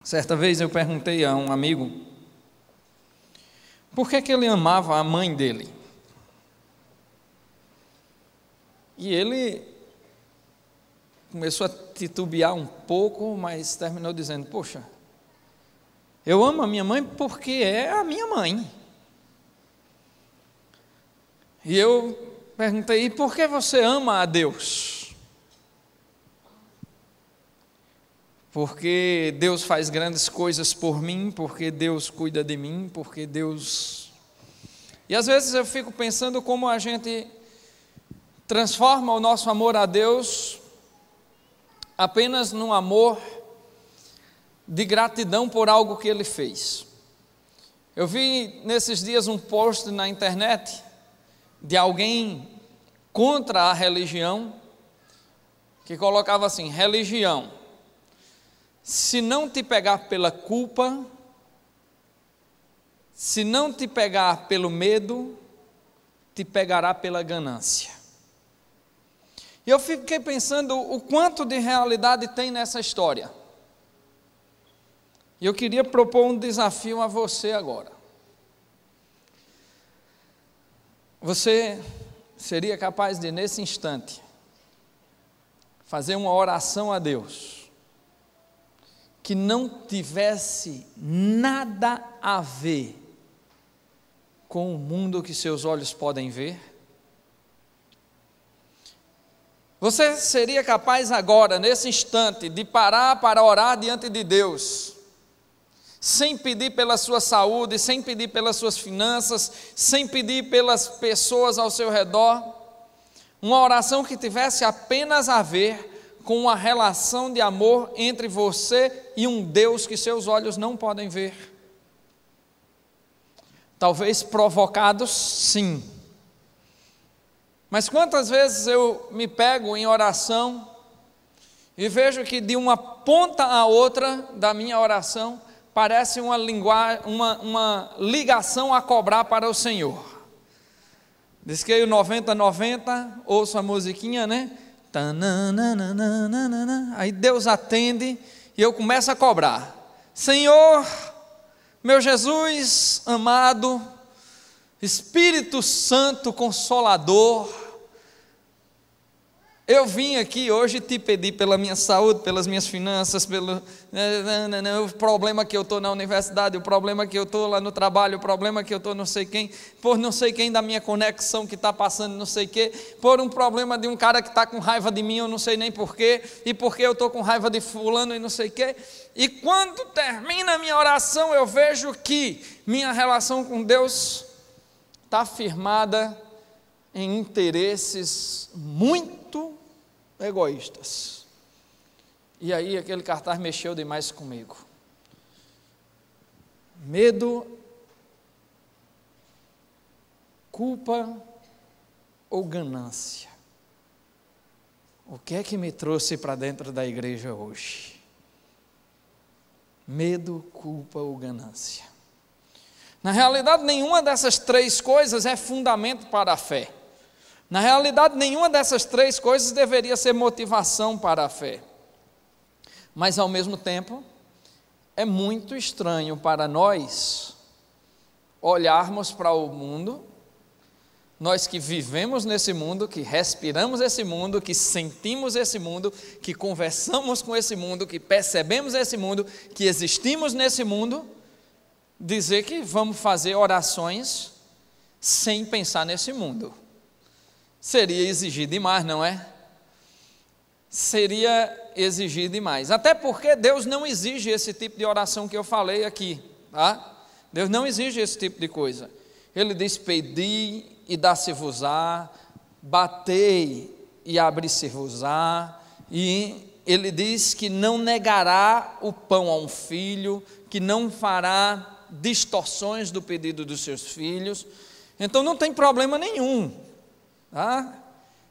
Certa vez eu perguntei a um amigo por que ele amava a mãe dele. E ele começou a titubear um pouco, mas terminou dizendo: poxa, eu amo a minha mãe porque é a minha mãe. E eu perguntei: e por que você ama a Deus? Porque Deus faz grandes coisas por mim, porque Deus cuida de mim, porque Deus... E às vezes eu fico pensando como a gente transforma o nosso amor a Deus apenas num amor de gratidão por algo que Ele fez. Eu vi nesses dias um post na internet de alguém contra a religião, que colocava assim: religião, se não te pegar pela culpa, se não te pegar pelo medo, te pegará pela ganância. E eu fiquei pensando o quanto de realidade tem nessa história. E eu queria propor um desafio a você agora. Você seria capaz de, nesse instante, fazer uma oração a Deus que não tivesse nada a ver com o mundo que seus olhos podem ver? Você seria capaz agora, nesse instante, de parar para orar diante de Deus, sem pedir pela sua saúde, sem pedir pelas suas finanças, sem pedir pelas pessoas ao seu redor, uma oração que tivesse apenas a ver com uma relação de amor entre você e um Deus que seus olhos não podem ver? Talvez provocados, sim. Mas quantas vezes eu me pego em oração e vejo que de uma ponta a outra da minha oração parece uma ligação a cobrar para o Senhor. Diz que o 90-90, ouço a musiquinha, né? Aí Deus atende e eu começo a cobrar: Senhor, meu Jesus amado, Espírito Santo Consolador, eu vim aqui hoje te pedir pela minha saúde, pelas minhas finanças, pelo o problema que eu estou na universidade, o problema que eu estou lá no trabalho, o problema que eu estou não sei quem, por não sei quem da minha conexão que está passando não sei o quê, por um problema de um cara que está com raiva de mim, eu não sei nem porquê, e porque eu estou com raiva de fulano e não sei o quê. E quando termina a minha oração, eu vejo que minha relação com Deus está firmada em interesses muito egoístas. E aí aquele cartaz mexeu demais comigo. Medo, culpa ou ganância? O que é que me trouxe para dentro da igreja hoje? Medo, culpa ou ganância? Na realidade, nenhuma dessas três coisas é fundamento para a fé. Na realidade, nenhuma dessas três coisas deveria ser motivação para a fé. Mas, ao mesmo tempo, é muito estranho para nós olharmos para o mundo, nós que vivemos nesse mundo, que respiramos esse mundo, que sentimos esse mundo, que conversamos com esse mundo, que percebemos esse mundo, que existimos nesse mundo, dizer que vamos fazer orações sem pensar nesse mundo. Seria exigir demais, não é? Seria exigir demais. Até porque Deus não exige esse tipo de oração que eu falei aqui, tá? Deus não exige esse tipo de coisa. Ele diz: pedi e dá-se-vos-á, batei e abri-se-vos-á, e ele diz que não negará o pão a um filho, que não fará distorções do pedido dos seus filhos. Então não tem problema nenhum, tá?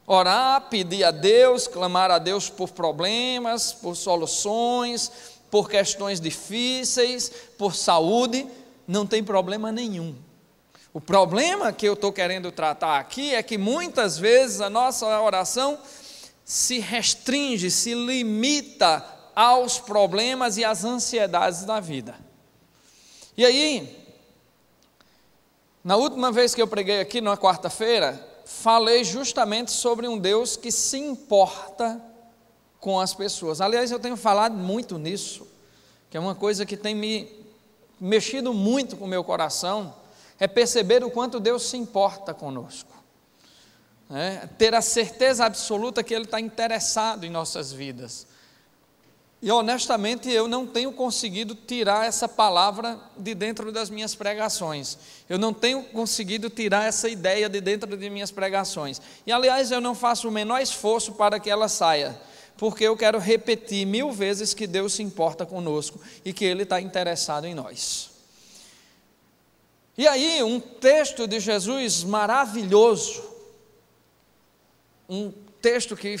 Orar, pedir a Deus, clamar a Deus por problemas, por soluções, por questões difíceis, por saúde, não tem problema nenhum. O problema que eu estou querendo tratar aqui é que muitas vezes a nossa oração se restringe, se limita aos problemas e às ansiedades da vida. E aí, na última vez que eu preguei aqui, na quarta-feira, falei justamente sobre um Deus que se importa com as pessoas. Aliás, eu tenho falado muito nisso, que é uma coisa que tem me mexido muito com o meu coração, é perceber o quanto Deus se importa conosco. Ter a certeza absoluta que Ele está interessado em nossas vidas. E honestamente eu não tenho conseguido tirar essa palavra de dentro das minhas pregações. Eu não tenho conseguido tirar essa ideia de dentro de minhas pregações. E aliás eu não faço o menor esforço para que ela saia, porque eu quero repetir 1000 vezes que Deus se importa conosco e que Ele está interessado em nós. E aí um texto de Jesus maravilhoso, um texto que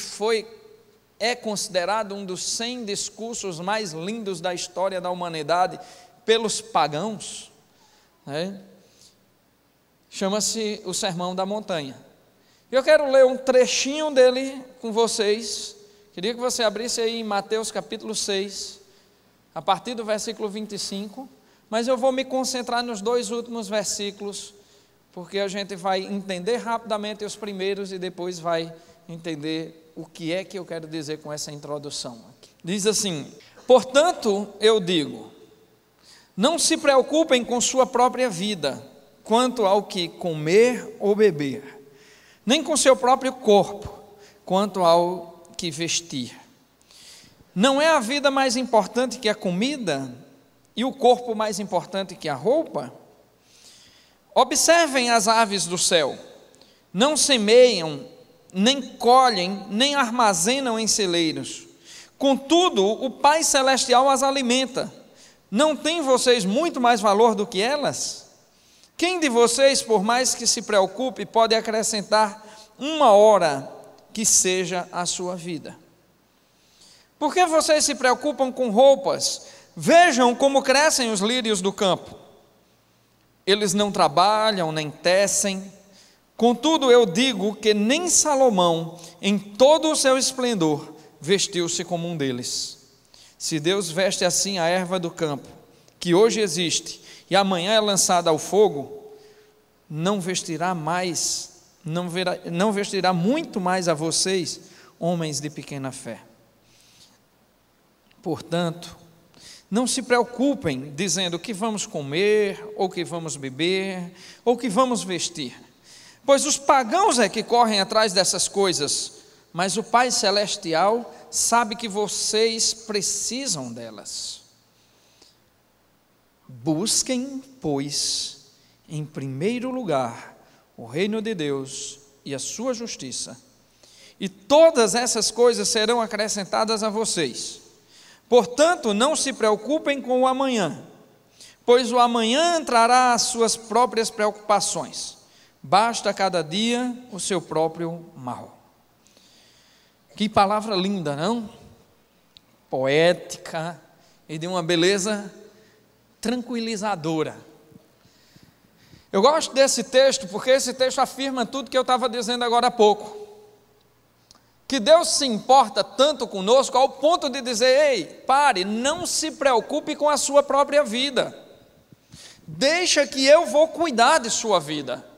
é considerado um dos 100 discursos mais lindos da história da humanidade pelos pagãos, chama-se o Sermão da Montanha. Eu quero ler um trechinho dele com vocês. Queria que você abrisse aí em Mateus capítulo 6, a partir do versículo 25, mas eu vou me concentrar nos 2 últimos versículos, porque a gente vai entender rapidamente os primeiros e depois vai entender o que é que eu quero dizer com essa introdução. Diz assim: portanto eu digo, não se preocupem com sua própria vida, quanto ao que comer ou beber, nem com seu próprio corpo, quanto ao que vestir. Não é a vida mais importante que a comida, e o corpo mais importante que a roupa? Observem as aves do céu, não semeiam, nem colhem, nem armazenam em celeiros, contudo o Pai Celestial as alimenta. Não têm vocês muito mais valor do que elas? Quem de vocês, por mais que se preocupe, pode acrescentar 1 hora que seja a sua vida? Por que vocês se preocupam com roupas? Vejam como crescem os lírios do campo. Eles não trabalham, nem tecem. Contudo, eu digo que nem Salomão, em todo o seu esplendor, vestiu-se como um deles. Se Deus veste assim a erva do campo, que hoje existe e amanhã é lançada ao fogo, não vestirá muito mais a vocês, homens de pequena fé. Portanto, não se preocupem dizendo o que vamos comer, ou o que vamos beber, ou o que vamos vestir, pois os pagãos é que correm atrás dessas coisas, mas o Pai Celestial sabe que vocês precisam delas. Busquem, pois, em primeiro lugar, o reino de Deus e a sua justiça, e todas essas coisas serão acrescentadas a vocês. Portanto, não se preocupem com o amanhã, pois o amanhã trará as suas próprias preocupações. Basta a cada dia o seu próprio mal. Que palavra linda, não? Poética e de uma beleza tranquilizadora. Eu gosto desse texto porque esse texto afirma tudo que eu estava dizendo agora há pouco. Que Deus se importa tanto conosco ao ponto de dizer: ei, pare, não se preocupe com a sua própria vida. Deixa que eu vou cuidar de sua vida.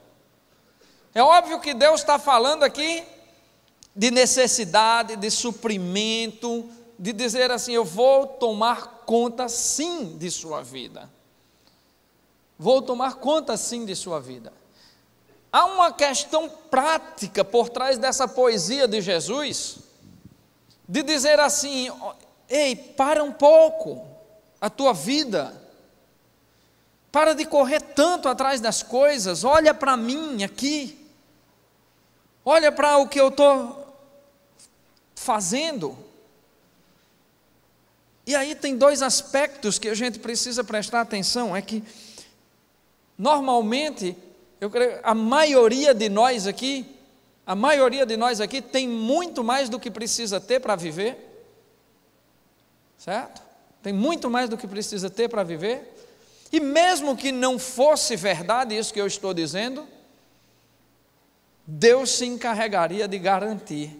É óbvio que Deus está falando aqui de necessidade, de suprimento, de dizer assim: eu vou tomar conta sim de sua vida. Vou tomar conta sim de sua vida. Há uma questão prática por trás dessa poesia de Jesus, de dizer assim: ei, para um pouco a tua vida, para de correr tanto atrás das coisas, olha para mim aqui, olha para o que eu estou fazendo. E aí tem 2 aspectos que a gente precisa prestar atenção, é que normalmente, eu creio, a maioria de nós aqui tem muito mais do que precisa ter para viver, certo? Tem muito mais do que precisa ter para viver, e mesmo que não fosse verdade isso que eu estou dizendo, Deus se encarregaria de garantir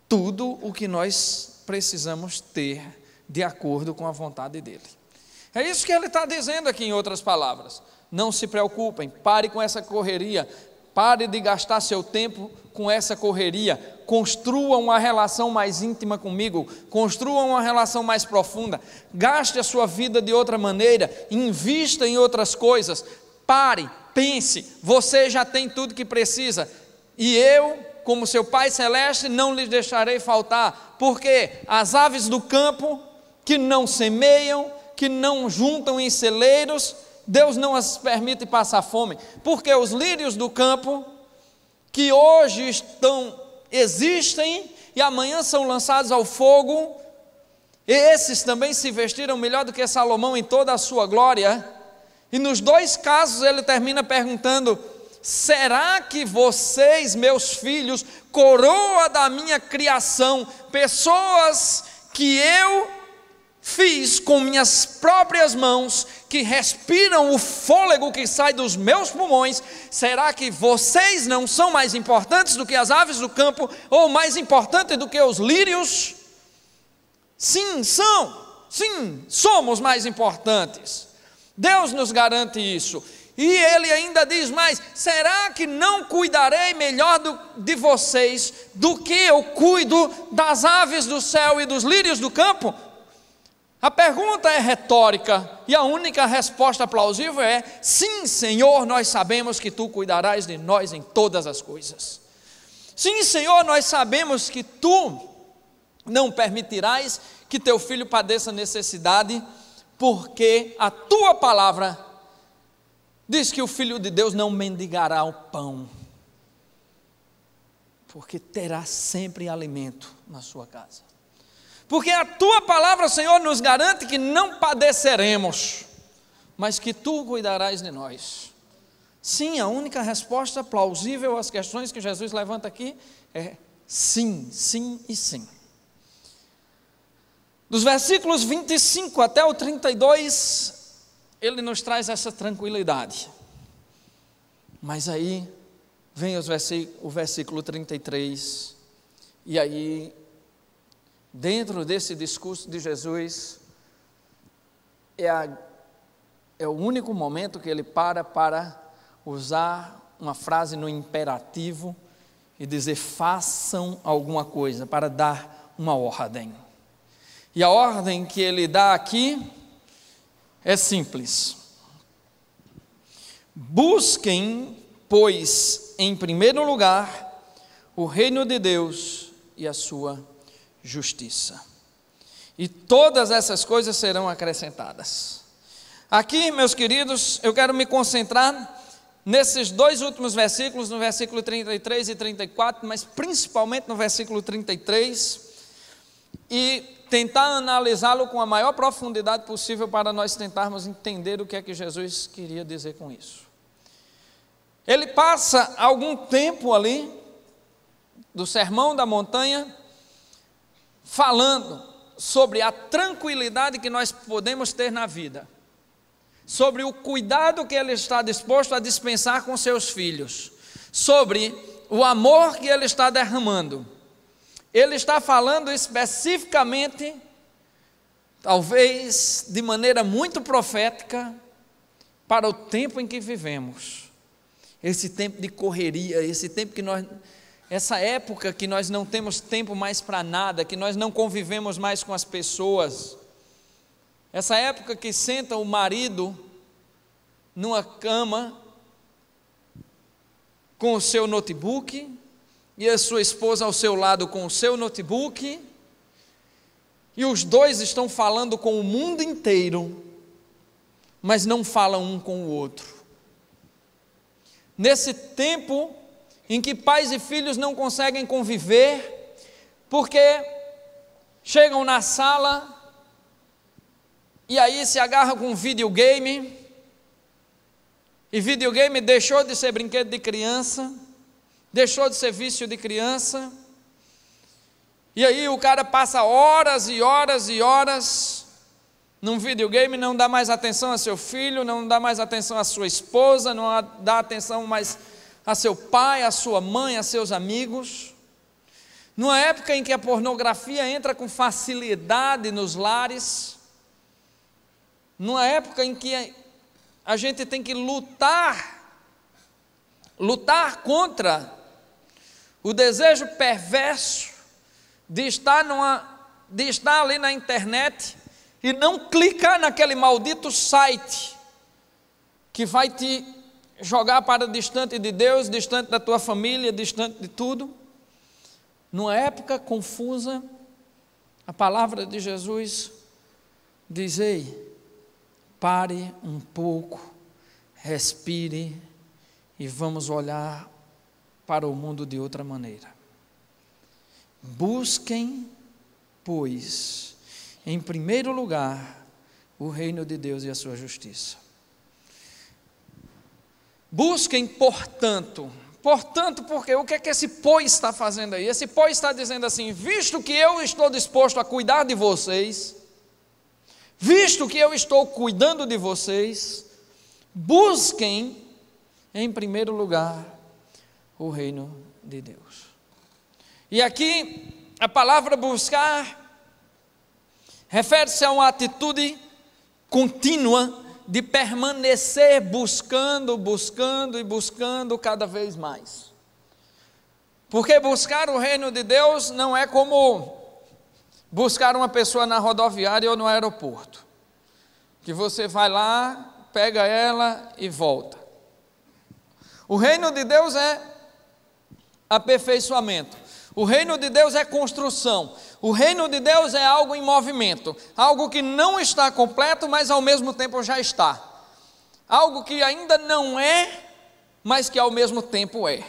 tudo o que nós precisamos ter de acordo com a vontade dele. É isso que ele está dizendo aqui, em outras palavras. Não se preocupem, pare com essa correria, pare de gastar seu tempo com essa correria, construa uma relação mais íntima comigo, construa uma relação mais profunda, gaste a sua vida de outra maneira, invista em outras coisas, pare, pense, você já tem tudo que precisa, e eu, como seu Pai Celeste, não lhes deixarei faltar, porque as aves do campo, que não semeiam, que não juntam em celeiros, Deus não as permite passar fome, porque os lírios do campo, que hoje existem e amanhã são lançados ao fogo, esses também se vestiram melhor do que Salomão em toda a sua glória. E nos dois casos ele termina perguntando: será que vocês, meus filhos, coroa da minha criação, pessoas que eu fiz com minhas próprias mãos, que respiram o fôlego que sai dos meus pulmões, será que vocês não são mais importantes do que as aves do campo, ou mais importantes do que os lírios? Sim, sim, somos mais importantes. Deus nos garante isso. E ele ainda diz mais: será que não cuidarei melhor de vocês do que eu cuido das aves do céu e dos lírios do campo? A pergunta é retórica e a única resposta plausível é: sim, Senhor, nós sabemos que Tu cuidarás de nós em todas as coisas. Sim, Senhor, nós sabemos que Tu não permitirás que Teu Filho padeça necessidade, porque a Tua palavra diz que o Filho de Deus não mendigará o pão, porque terá sempre alimento na sua casa. Porque a Tua palavra, Senhor, nos garante que não padeceremos, mas que Tu cuidarás de nós. Sim, a única resposta plausível às questões que Jesus levanta aqui é sim, sim e sim. Dos versículos 25 até o 32, ele nos traz essa tranquilidade. Mas aí vem o versículo 33, e aí, dentro desse discurso de Jesus, é o único momento que ele para usar uma frase no imperativo e dizer: façam alguma coisa, para dar uma ordem. E a ordem que ele dá aqui é simples: busquem, pois, em primeiro lugar, o reino de Deus e a sua justiça, e todas essas coisas serão acrescentadas. Aqui, meus queridos, eu quero me concentrar nesses dois últimos versículos, no versículo 33 e 34, mas principalmente no versículo 33, e tentar analisá-lo com a maior profundidade possível para nós tentarmos entender o que é que Jesus queria dizer com isso. Ele passa algum tempo ali, do Sermão da Montanha, falando sobre a tranquilidade que nós podemos ter na vida, sobre o cuidado que Ele está disposto a dispensar com seus filhos, sobre o amor que Ele está derramando. Ele está falando especificamente, talvez de maneira muito profética, para o tempo em que vivemos, esse tempo de correria, esse tempo que essa época que nós não temos tempo mais para nada, que nós não convivemos mais com as pessoas, essa época que senta o marido numa cama com o seu notebook e a sua esposa ao seu lado com o seu notebook, e os dois estão falando com o mundo inteiro, mas não falam um com o outro. Nesse tempo em que pais e filhos não conseguem conviver, porque chegam na sala e aí se agarram com videogame, e videogame deixou de ser brinquedo de criança, deixou de ser vício de criança, e aí o cara passa horas e horas e horas num videogame, não dá mais atenção a seu filho, não dá mais atenção a sua esposa, não dá atenção mais a seu pai, a sua mãe, a seus amigos. numa época em que a pornografia entra com facilidade nos lares, numa época em que a gente tem que lutar contra o desejo perverso de estar ali na internet e não clicar naquele maldito site que vai te jogar para distante de Deus, distante da tua família, distante de tudo. Numa época confusa, a palavra de Jesus diz: ei, pare um pouco, respire e vamos olhar para o mundo de outra maneira. Busquem, pois, em primeiro lugar, o reino de Deus e a sua justiça. Busquem, portanto, porque o que é que esse pois está fazendo aí? Esse pois está dizendo assim: visto que eu estou disposto a cuidar de vocês, visto que eu estou cuidando de vocês, busquem em primeiro lugar o reino de Deus. E aqui a palavra buscar refere-se a uma atitude contínua de permanecer buscando e buscando cada vez mais. Porque buscar o reino de Deus não é como buscar uma pessoa na rodoviária ou no aeroporto, que você vai lá, pega ela e volta. O reino de Deus é aperfeiçoamento. O reino de Deus é construção. O reino de Deus é algo em movimento, algo que não está completo, mas ao mesmo tempo já está. Algo que ainda não é, mas que ao mesmo tempo é.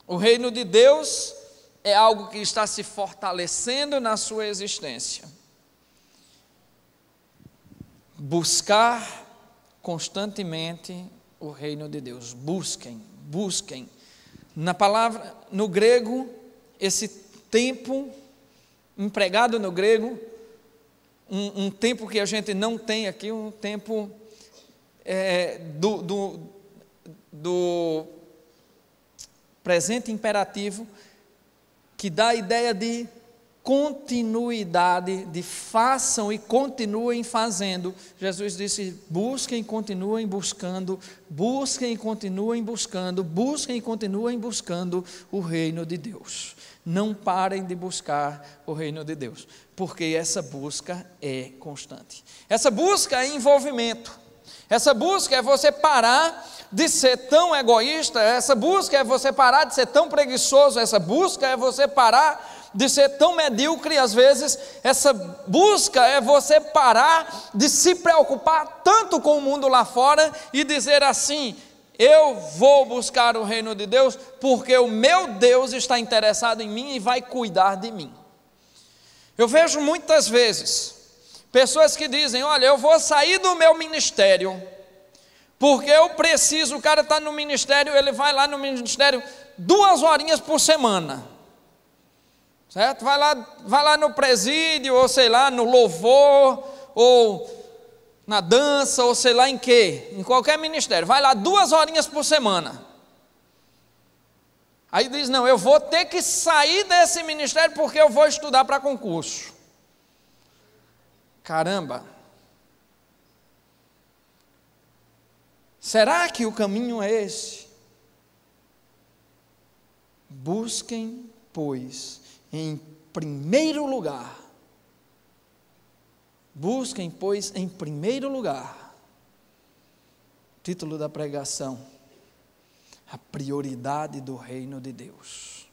O reino de Deus é algo que está se fortalecendo na sua existência. Buscar constantemente o reino de Deus. Busquem. Na palavra, no grego, esse tempo empregado no grego, um tempo que a gente não tem aqui, um tempo do presente imperativo, que dá a ideia de continuidade, de façam e continuem fazendo. Jesus disse: busquem e continuem buscando, busquem e continuem buscando, busquem e continuem buscando o reino de Deus. Não parem de buscar o reino de Deus, porque essa busca é constante. Essa busca é envolvimento. Essa busca é você parar de ser tão egoísta. Essa busca é você parar de ser tão preguiçoso. Essa busca é você parar de ser tão medíocre às vezes. Essa busca é você parar de se preocupar tanto com o mundo lá fora e dizer assim: eu vou buscar o reino de Deus porque o meu Deus está interessado em mim e vai cuidar de mim. Eu vejo muitas vezes pessoas que dizem: olha, eu vou sair do meu ministério porque eu preciso. O cara está no ministério, ele vai lá no ministério 2 horinhas por semana, certo? Vai lá no presídio, ou sei lá, no louvor, ou na dança, ou sei lá em quê, em qualquer ministério, vai lá 2 horinhas por semana. Aí diz: não, eu vou ter que sair desse ministério porque eu vou estudar para concurso. Caramba! Será que o caminho é esse? Busquem, pois, em primeiro lugar. Busquem, pois, em primeiro lugar. Título da pregação: a prioridade do reino de Deus.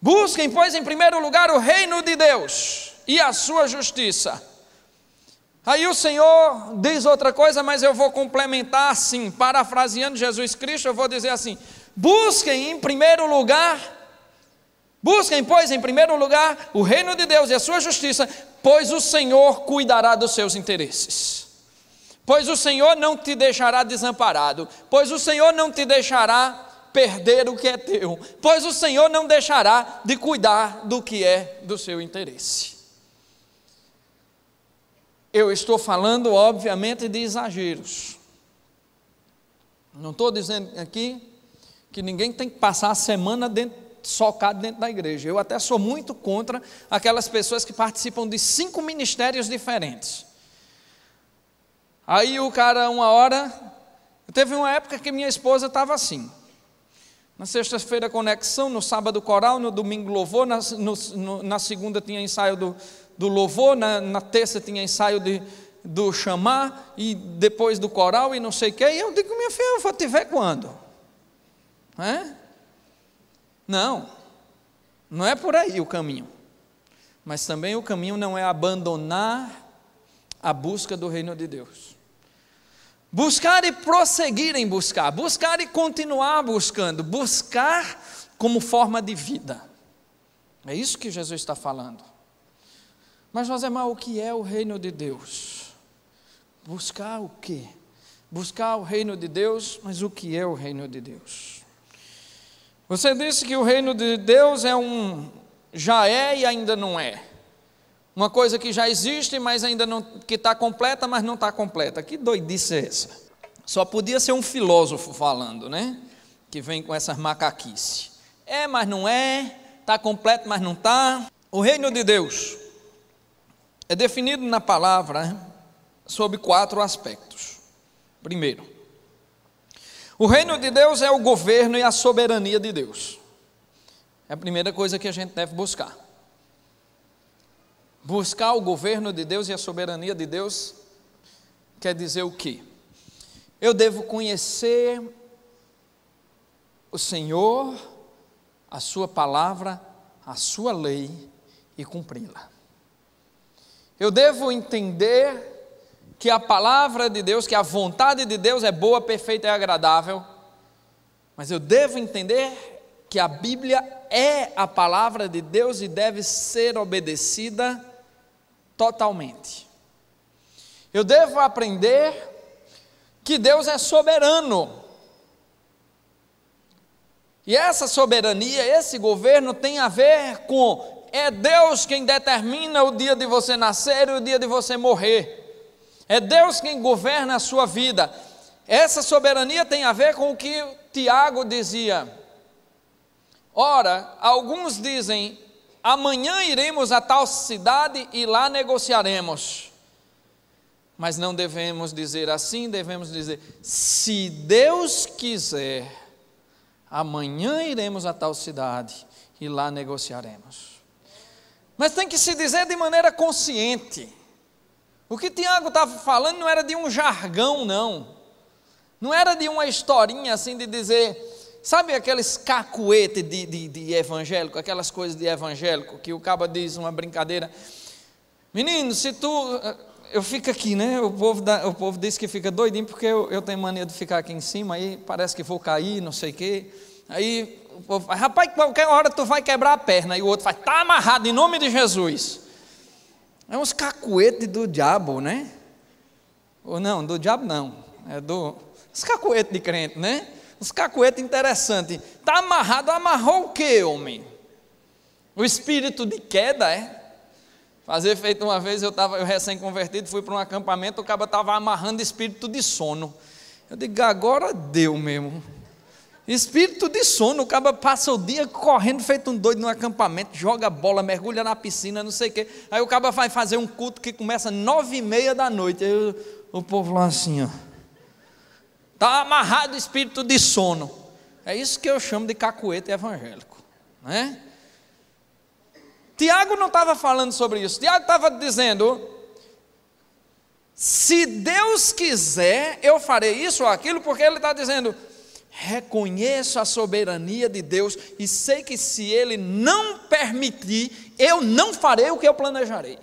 Busquem, pois, em primeiro lugar o reino de Deus e a sua justiça. Aí o Senhor diz outra coisa, mas eu vou complementar assim, parafraseando Jesus Cristo, eu vou dizer assim: busquem em primeiro lugar, busquem, pois, em primeiro lugar o reino de Deus e a sua justiça, pois o Senhor cuidará dos seus interesses. Pois o Senhor não te deixará desamparado, pois o Senhor não te deixará perder o que é teu, pois o Senhor não deixará de cuidar do que é do seu interesse. Eu estou falando, obviamente, de exageros. Não estou dizendo aqui que ninguém tem que passar a semana dentro socado dentro da igreja. Eu até sou muito contra aquelas pessoas que participam de 5 ministérios diferentes. Aí o cara, uma hora, teve uma época que minha esposa estava assim, na sexta-feira conexão, no sábado coral, no domingo louvor, na segunda tinha ensaio do louvor, na terça tinha ensaio do chamar, e depois do coral e não sei o que, e eu digo, minha filha, eu vou te ver quando? Não é por aí o caminho, mas também o caminho não é abandonar a busca do reino de Deus. Buscar e prosseguir em buscar e continuar buscando, buscar como forma de vida. É isso que Jesus está falando. Mas Josemar, o que é o reino de Deus? Buscar o quê? Buscar o reino de Deus, mas o que é o reino de Deus? Você disse que o reino de Deus já é e ainda não é. Uma coisa que já existe, mas ainda não, que está completa, mas não está completa. Que doidice é essa? Só podia ser um filósofo falando, né? Que vem com essas macaquices. É, mas não é. Está completo, mas não está. O reino de Deus é definido na palavra sob 4 aspectos. Primeiro, o reino de Deus é o governo e a soberania de Deus. É a primeira coisa que a gente deve buscar. Buscar o governo de Deus e a soberania de Deus quer dizer o quê? Eu devo conhecer o Senhor, a sua palavra, a sua lei e cumpri-la. Eu devo entender que a palavra de Deus, que a vontade de Deus é boa, perfeita e agradável, mas eu devo entender que a Bíblia é a palavra de Deus e deve ser obedecida totalmente. Eu devo aprender que Deus é soberano. E essa soberania, esse governo tem a ver com, é Deus quem determina o dia de você nascer e o dia de você morrer. É Deus quem governa a sua vida. Essa soberania tem a ver com o que Tiago dizia. Ora, alguns dizem, amanhã iremos a tal cidade e lá negociaremos. Mas não devemos dizer assim, devemos dizer, se Deus quiser, amanhã iremos a tal cidade e lá negociaremos. Mas tem que se dizer de maneira consciente. O que Tiago estava falando não era de um jargão, não era de uma historinha assim de dizer, sabe aqueles cacuete de evangélico, aquelas coisas de evangélico, que o caba diz uma brincadeira, menino, se tu, eu fico aqui, né, o povo diz que fica doidinho, porque eu tenho mania de ficar aqui em cima, aí parece que vou cair, não sei o quê, aí o povo fala, rapaz, qualquer hora tu vai quebrar a perna, e o outro fala, está amarrado em nome de Jesus. É uns cacuetes do diabo, né? Ou não, do diabo não, é os cacuetes de crente, né? Uns cacuetes interessantes. Está amarrado, amarrou o quê, homem? O espírito de queda, é? Fazer feito uma vez, eu recém-convertido, fui para um acampamento, o cara estava amarrando espírito de sono. Eu digo, agora deu mesmo. Espírito de sono, o cara passa o dia correndo feito um doido no acampamento, joga bola, mergulha na piscina, não sei o quê. Aí o cara vai fazer um culto que começa 9h30 da noite. Aí o povo lá assim, ó. Está amarrado o espírito de sono. É isso que eu chamo de cacuete evangélico, né? Tiago não estava falando sobre isso. Tiago estava dizendo, se Deus quiser, eu farei isso ou aquilo, porque ele está dizendo, reconheço a soberania de Deus e sei que se Ele não permitir, eu não farei o que eu planejarei.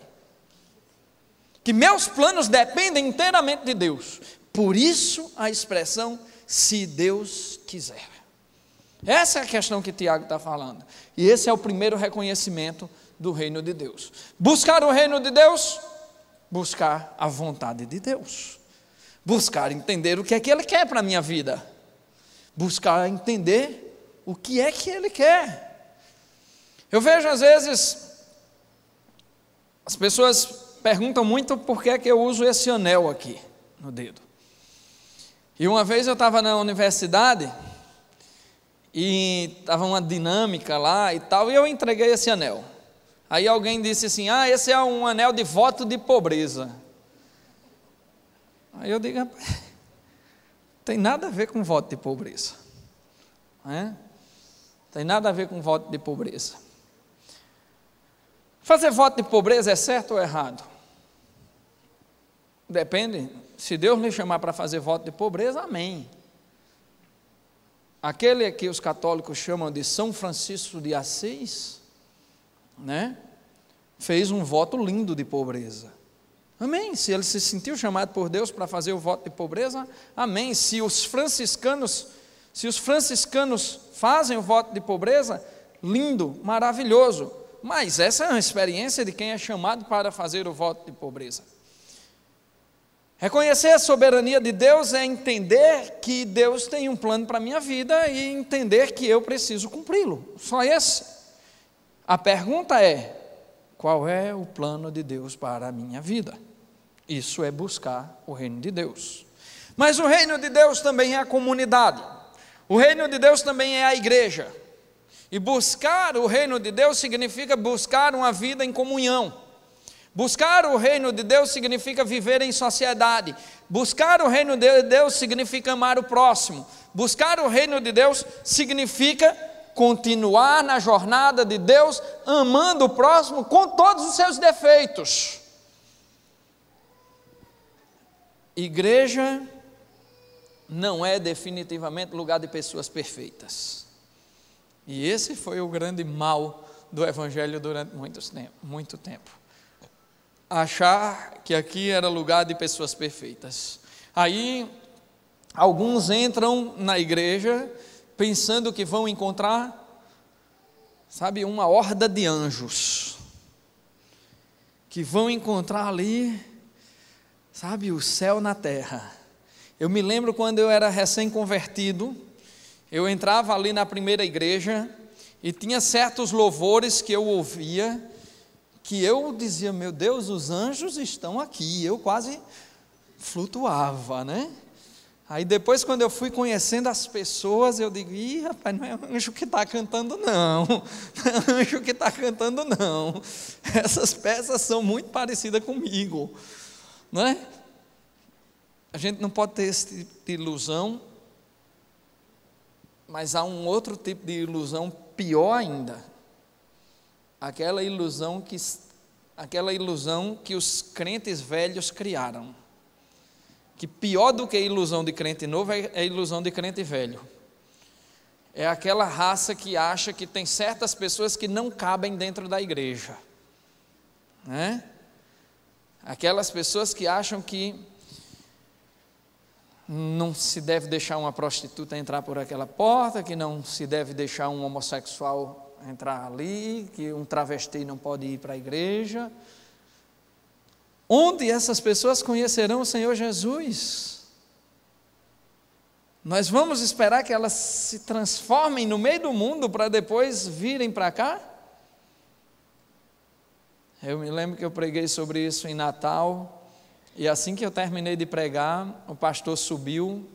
Que meus planos dependem inteiramente de Deus. Por isso a expressão, se Deus quiser. Essa é a questão que Tiago está falando. E esse é o primeiro reconhecimento do reino de Deus. Buscar o reino de Deus, buscar a vontade de Deus. Buscar entender o que é que Ele quer para a minha vida. Buscar entender o que é que Ele quer. Eu vejo às vezes, as pessoas perguntam muito por que é que eu uso esse anel aqui no dedo. E uma vez eu estava na universidade, e estava uma dinâmica lá e tal, e eu entreguei esse anel. Aí alguém disse assim: ah, esse é um anel de voto de pobreza. Aí eu digo: rapaz, tem nada a ver com voto de pobreza, né? Tem nada a ver com voto de pobreza. Fazer voto de pobreza é certo ou errado? Depende. Se Deus lhe chamar para fazer voto de pobreza, amém. Aquele que os católicos chamam de São Francisco de Assis, né, fez um voto lindo de pobreza. Amém. Se ele se sentiu chamado por Deus para fazer o voto de pobreza, amém. Se os franciscanos fazem o voto de pobreza, lindo, maravilhoso. Mas essa é uma experiência de quem é chamado para fazer o voto de pobreza. Reconhecer a soberania de Deus é entender que Deus tem um plano para a minha vida e entender que eu preciso cumpri-lo. Só esse. A pergunta é: qual é o plano de Deus para a minha vida? Isso é buscar o reino de Deus. Mas o reino de Deus também é a comunidade. O reino de Deus também é a igreja. E buscar o reino de Deus significa buscar uma vida em comunhão. Buscar o reino de Deus significa viver em sociedade. Buscar o reino de Deus significa amar o próximo. Buscar o reino de Deus significa continuar na jornada de Deus, amando o próximo com todos os seus defeitos. Igreja não é definitivamente lugar de pessoas perfeitas. E esse foi o grande mal do Evangelho durante muito tempo. Achar que aqui era lugar de pessoas perfeitas. Aí, alguns entram na igreja pensando que vão encontrar, sabe, uma horda de anjos, que vão encontrar ali, sabe, o céu na terra. Eu me lembro quando eu era recém-convertido, eu entrava ali na primeira igreja e tinha certos louvores que eu ouvia, que eu dizia: meu Deus, os anjos estão aqui. Eu quase flutuava, né? Aí depois, quando eu fui conhecendo as pessoas, eu digo: ih, rapaz, não é anjo que está cantando não, não é anjo que está cantando não, essas peças são muito parecidas comigo, não é? A gente não pode ter esse tipo de ilusão, mas há um outro tipo de ilusão pior ainda, aquela ilusão que os crentes velhos criaram, que pior do que a ilusão de crente novo é a ilusão de crente velho. É aquela raça que acha que tem certas pessoas que não cabem dentro da igreja, né? Aquelas pessoas que acham que não se deve deixar uma prostituta entrar por aquela porta, que não se deve deixar um homossexual entrar ali, que um travesti não pode ir para a igreja. Onde essas pessoas conhecerão o Senhor Jesus? Nós vamos esperar que elas se transformem no meio do mundo para depois virem para cá? Eu me lembro que eu preguei sobre isso em Natal, e assim que eu terminei de pregar, o pastor subiu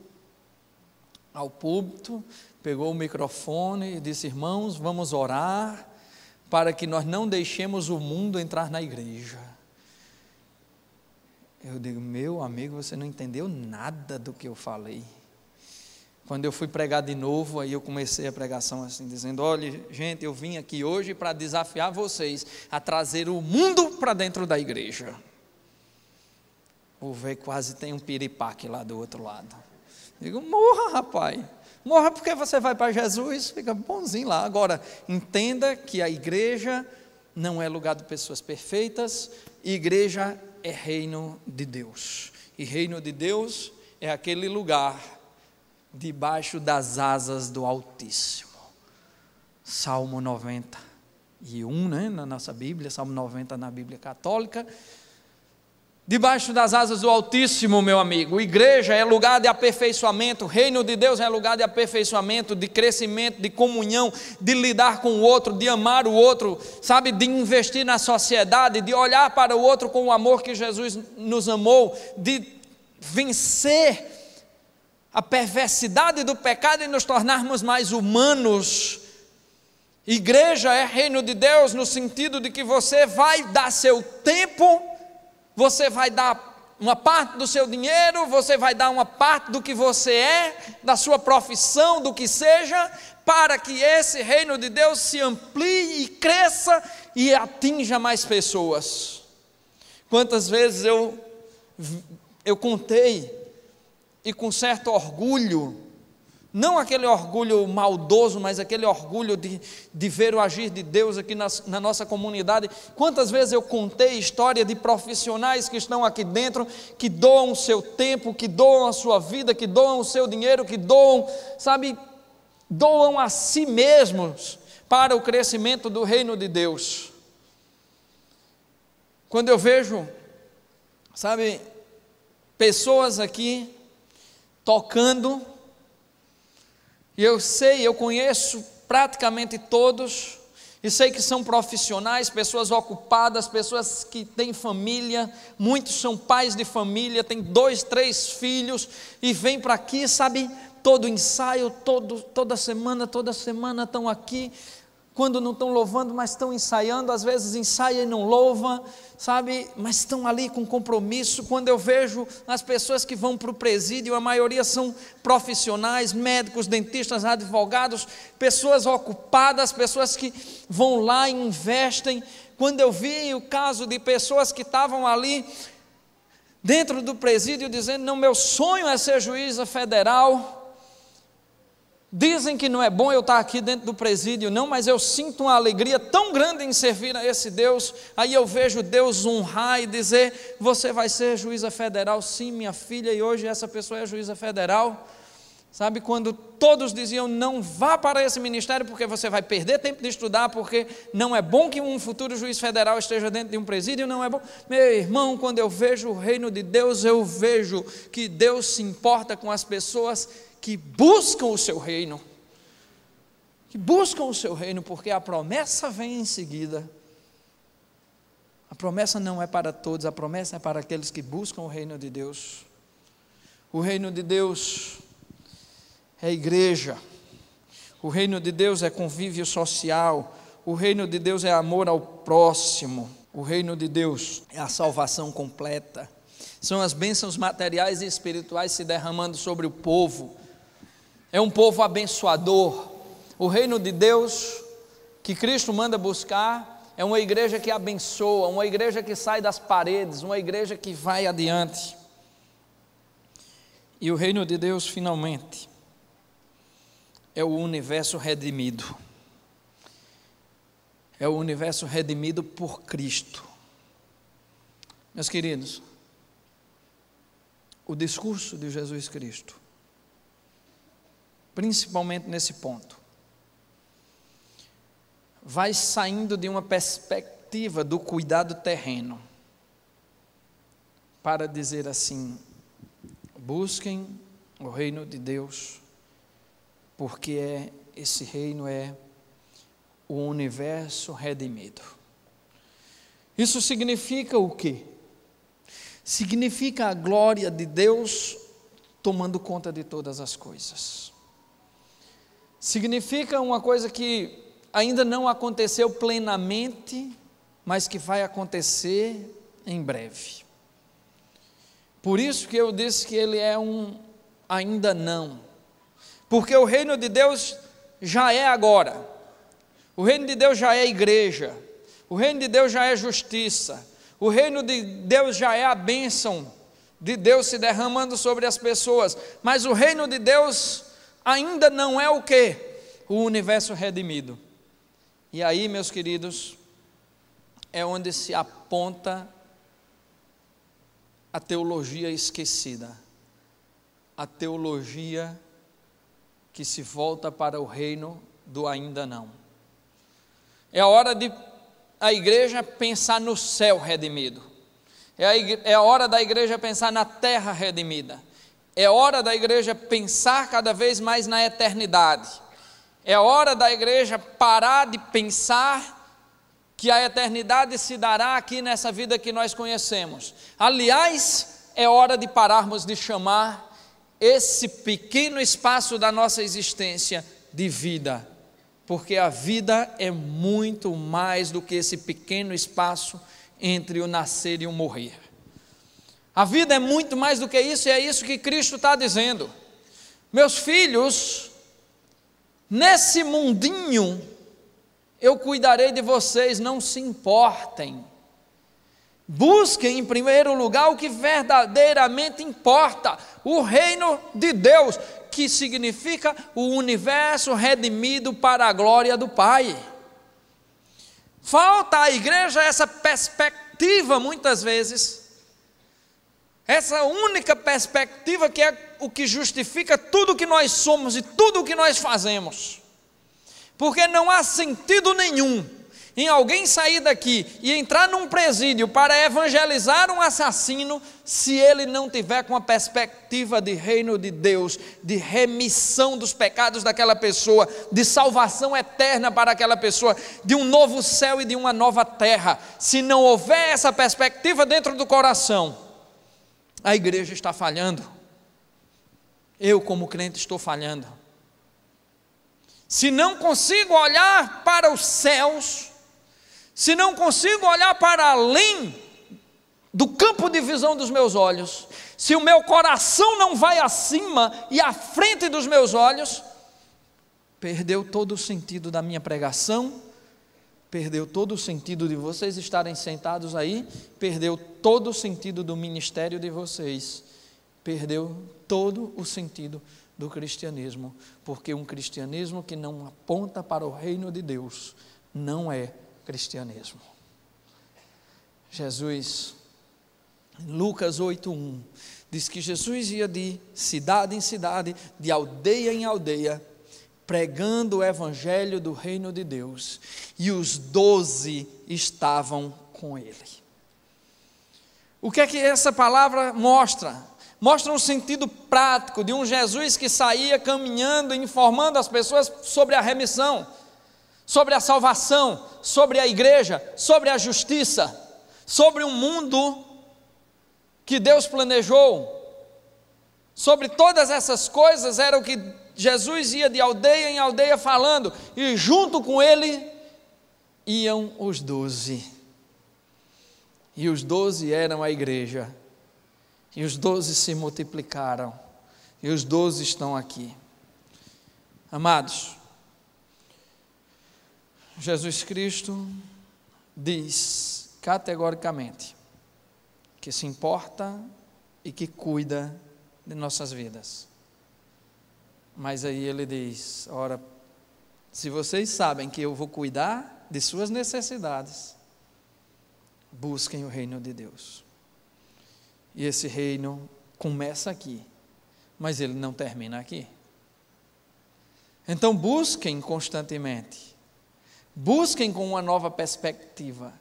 ao púlpito, pegou o microfone e disse: irmãos, vamos orar para que nós não deixemos o mundo entrar na igreja. Eu digo: meu amigo, você não entendeu nada do que eu falei. Quando eu fui pregar de novo, aí eu comecei a pregação assim, dizendo: olha, gente, eu vim aqui hoje para desafiar vocês a trazer o mundo para dentro da igreja. O velho quase tem um piripaque lá do outro lado. Digo: morra, rapaz, morra, porque você vai para Jesus, fica bonzinho lá. Agora, entenda que a igreja não é lugar de pessoas perfeitas, igreja é reino de Deus, e reino de Deus é aquele lugar debaixo das asas do Altíssimo. Salmo 91, né, na nossa Bíblia, Salmo 90 na Bíblia Católica. Debaixo das asas do Altíssimo, meu amigo. Igreja é lugar de aperfeiçoamento, reino de Deus é lugar de aperfeiçoamento, de crescimento, de comunhão, de lidar com o outro, de amar o outro, sabe, de investir na sociedade, de olhar para o outro com o amor que Jesus nos amou, de vencer a perversidade do pecado e nos tornarmos mais humanos. Igreja é reino de Deus no sentido de que você vai dar seu tempo, você vai dar uma parte do seu dinheiro, você vai dar uma parte do que você é, da sua profissão, do que seja, para que esse reino de Deus se amplie e cresça e atinja mais pessoas. Quantas vezes eu contei, e com certo orgulho, não aquele orgulho maldoso, mas aquele orgulho de ver o agir de Deus aqui na nossa comunidade. Quantas vezes eu contei história de profissionais que estão aqui dentro, que doam o seu tempo, que doam a sua vida, que doam o seu dinheiro, que doam, doam a si mesmos para o crescimento do reino de Deus. Quando eu vejo, pessoas aqui tocando, e eu conheço praticamente todos, e sei que são profissionais, pessoas ocupadas, pessoas que têm família, muitos são pais de família, têm 2, 3 filhos, e vêm para aqui, todo ensaio, toda semana estão aqui, quando não estão louvando, mas estão ensaiando, às vezes ensaiam e não louvam, mas estão ali com compromisso. Quando eu vejo as pessoas que vão para o presídio, a maioria são profissionais, médicos, dentistas, advogados, pessoas ocupadas, pessoas que vão lá e investem. Quando eu vi o caso de pessoas que estavam ali dentro do presídio dizendo, não, meu sonho é ser juíza federal, dizem que não é bom eu estar aqui dentro do presídio, não, mas eu sinto uma alegria tão grande em servir a esse Deus. Aí eu vejo Deus honrar e dizer, você vai ser juíza federal, sim, minha filha, e hoje essa pessoa é juíza federal. Quando todos diziam, não vá para esse ministério porque você vai perder tempo de estudar, porque não é bom que um futuro juiz federal esteja dentro de um presídio, não é bom. Meu irmão, quando eu vejo o reino de Deus, eu vejo que Deus se importa com as pessoas que buscam o seu reino, porque a promessa vem em seguida. A promessa não é para todos, a promessa é para aqueles que buscam o reino de Deus. O reino de Deus é igreja, o reino de Deus é convívio social, o reino de Deus é amor ao próximo, o reino de Deus é a salvação completa, são as bênçãos materiais e espirituais se derramando sobre o povo. É um povo abençoador. O reino de Deus que Cristo manda buscar é uma igreja que abençoa, uma igreja que sai das paredes, uma igreja que vai adiante. E o reino de Deus, finalmente, é o universo redimido. É o universo redimido por Cristo. Meus queridos, o discurso de Jesus Cristo, principalmente nesse ponto, vai saindo de uma perspectiva do cuidado terreno, para dizer assim, busquem o reino de Deus, porque esse reino é o universo redimido. Isso significa o quê? Significa a glória de Deus tomando conta de todas as coisas. Significa uma coisa que ainda não aconteceu plenamente, mas que vai acontecer em breve. Por isso que eu disse que ele é um ainda não, porque o reino de Deus já é agora, o reino de Deus já é igreja, o reino de Deus já é justiça, o reino de Deus já é a bênção de Deus se derramando sobre as pessoas, mas o reino de Deus ainda não é o quê? O universo redimido. E aí, meus queridos, é onde se aponta a teologia esquecida, a teologia que se volta para o reino do ainda não. É a hora de a igreja pensar no céu redimido, é a hora da igreja pensar na terra redimida, é hora da igreja pensar cada vez mais na eternidade, é hora da igreja parar de pensar que a eternidade se dará aqui nessa vida que nós conhecemos. Aliás, é hora de pararmos de chamar esse pequeno espaço da nossa existência de vida, porque a vida é muito mais do que esse pequeno espaço entre o nascer e o morrer. A vida é muito mais do que isso, e é isso que Cristo está dizendo. Meus filhos, nesse mundinho, eu cuidarei de vocês, não se importem. Busquem em primeiro lugar o que verdadeiramente importa, o reino de Deus, que significa o universo redimido para a glória do Pai. Falta à igreja essa perspectiva muitas vezes, essa única perspectiva que é o que justifica tudo o que nós somos e tudo o que nós fazemos, porque não há sentido nenhum em alguém sair daqui e entrar num presídio para evangelizar um assassino, se ele não tiver com a perspectiva de reino de Deus, de remissão dos pecados daquela pessoa, de salvação eterna para aquela pessoa, de um novo céu e de uma nova terra. Se não houver essa perspectiva dentro do coração, a igreja está falhando. Eu, como crente, estou falhando. Se não consigo olhar para os céus, se não consigo olhar para além do campo de visão dos meus olhos, se o meu coração não vai acima e à frente dos meus olhos, perdeu todo o sentido da minha pregação, perdeu todo o sentido de vocês estarem sentados aí, perdeu todo o sentido do ministério de vocês, perdeu todo o sentido do cristianismo, porque um cristianismo que não aponta para o reino de Deus não é cristianismo. Jesus, Lucas 8:1, diz que Jesus ia de cidade em cidade, de aldeia em aldeia, pregando o evangelho do reino de Deus, e os 12 estavam com ele. O que é que essa palavra mostra? Mostra um sentido prático de um Jesus que saía caminhando, informando as pessoas sobre a remissão, sobre a salvação, sobre a igreja, sobre a justiça, sobre um mundo que Deus planejou. Sobre todas essas coisas era o que Jesus ia de aldeia em aldeia falando, e junto com ele iam os 12. E os 12 eram a igreja, e os 12 se multiplicaram, e os 12 estão aqui. Amados, Jesus Cristo diz categoricamente que se importa e que cuida de nossas vidas. Mas aí ele diz: ora, se vocês sabem que eu vou cuidar de suas necessidades, busquem o reino de Deus. E esse reino começa aqui, mas ele não termina aqui. Então busquem constantemente, busquem com uma nova perspectiva,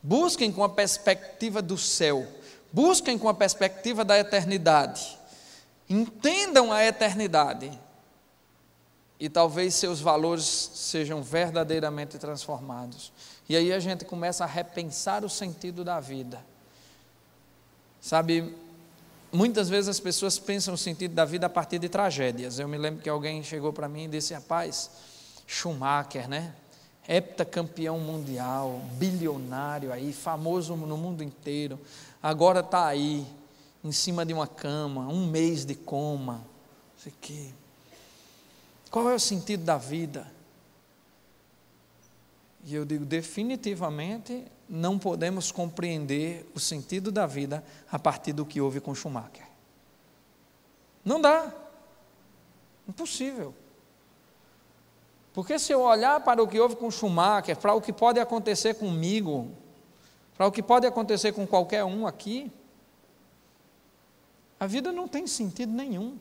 busquem com a perspectiva do céu, busquem com a perspectiva da eternidade, entendam a eternidade, e talvez seus valores sejam verdadeiramente transformados. E aí a gente começa a repensar o sentido da vida. Sabe, muitas vezes as pessoas pensam o sentido da vida a partir de tragédias. Eu me lembro que alguém chegou para mim e disse: rapaz, Schumacher, né? Heptacampeão mundial, bilionário aí, famoso no mundo inteiro, agora está aí, em cima de uma cama, 1 mês de coma, não sei o quê. Qual é o sentido da vida? E eu digo, definitivamente não podemos compreender o sentido da vida a partir do que houve com Schumacher. Não dá, impossível. Porque se eu olhar para o que houve com Schumacher, para o que pode acontecer comigo, para o que pode acontecer com qualquer um aqui, a vida não tem sentido nenhum.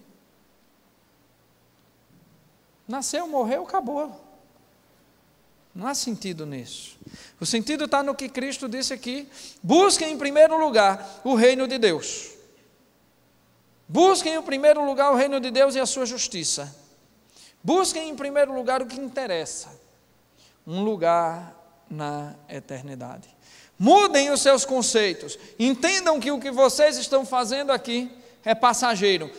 Nasceu, morreu, acabou. Não há sentido nisso. O sentido está no que Cristo disse aqui: busquem em primeiro lugar o reino de Deus. Busquem em primeiro lugar o reino de Deus e a sua justiça. Busquem em primeiro lugar o que interessa, um lugar na eternidade. Mudem os seus conceitos, entendam que o que vocês estão fazendo aqui é passageiro.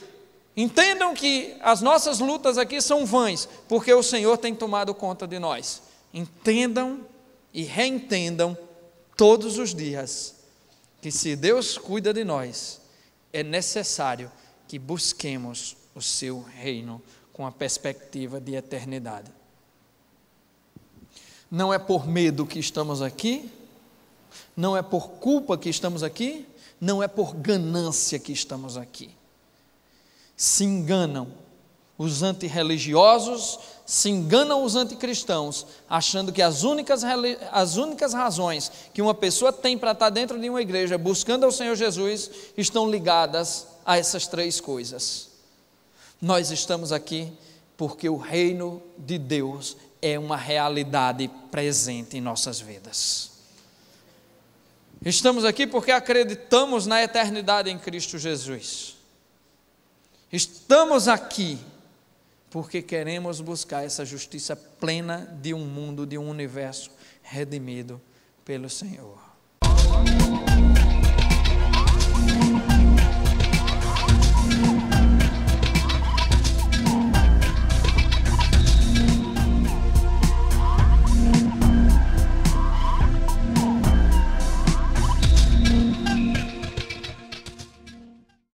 Entendam que as nossas lutas aqui são vãs, porque o Senhor tem tomado conta de nós. Entendam e reentendam todos os dias que se Deus cuida de nós, é necessário que busquemos o seu reino com a perspectiva de eternidade. Não é por medo que estamos aqui, não é por culpa que estamos aqui, não é por ganância que estamos aqui. Se enganam os antirreligiosos, se enganam os anticristãos, achando que as únicas razões que uma pessoa tem para estar dentro de uma igreja buscando ao Senhor Jesus estão ligadas a essas três coisas. Nós estamos aqui porque o reino de Deus é uma realidade presente em nossas vidas. Estamos aqui porque acreditamos na eternidade em Cristo Jesus. Estamos aqui porque queremos buscar essa justiça plena de um mundo, de um universo redimido pelo Senhor.